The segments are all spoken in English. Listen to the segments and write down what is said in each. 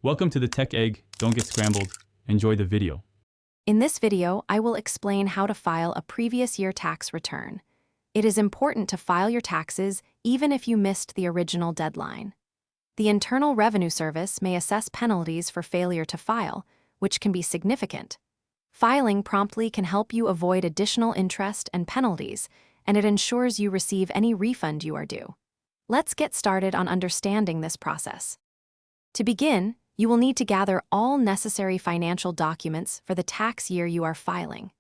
Welcome to the Tech Egg. Don't get scrambled. Enjoy the video. In this video, I will explain how to file a previous year tax return. It is important to file your taxes even if you missed the original deadline. The Internal Revenue Service may assess penalties for failure to file, which can be significant. Filing promptly can help you avoid additional interest and penalties, and it ensures you receive any refund you are due. Let's get started on understanding this process. To begin, you will need to gather all necessary financial documents for the tax year you are filing.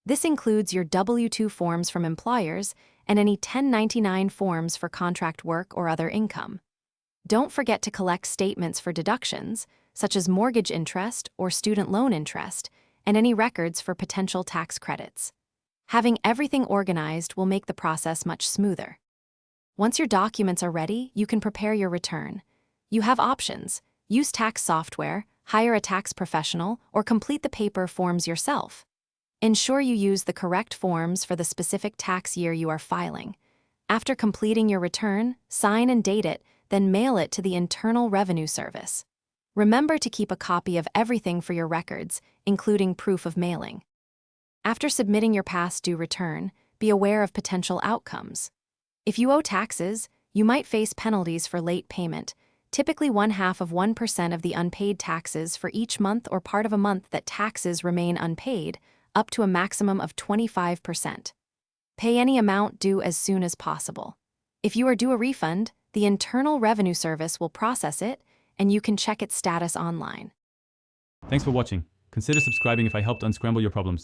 This includes your W-2 forms from employers and any 1099 forms for contract work or other income. Don't forget to collect statements for deductions, such as mortgage interest or student loan interest, and any records for potential tax credits. Having everything organized will make the process much smoother. Once your documents are ready, you can prepare your return. You have options: use tax software, hire a tax professional, or complete the paper forms yourself. Ensure you use the correct forms for the specific tax year you are filing. After completing your return, sign and date it, then mail it to the Internal Revenue Service. Remember to keep a copy of everything for your records, including proof of mailing. After submitting your past due return, be aware of potential outcomes. If you owe taxes, you might face penalties for late payment, typically 0.5% of the unpaid taxes for each month or part of a month that taxes remain unpaid, up to a maximum of 25%. Pay any amount due as soon as possible. If you are due a refund, the Internal Revenue Service will process it, and you can check its status online. Thanks for watching. Consider subscribing if I helped unscramble your problems.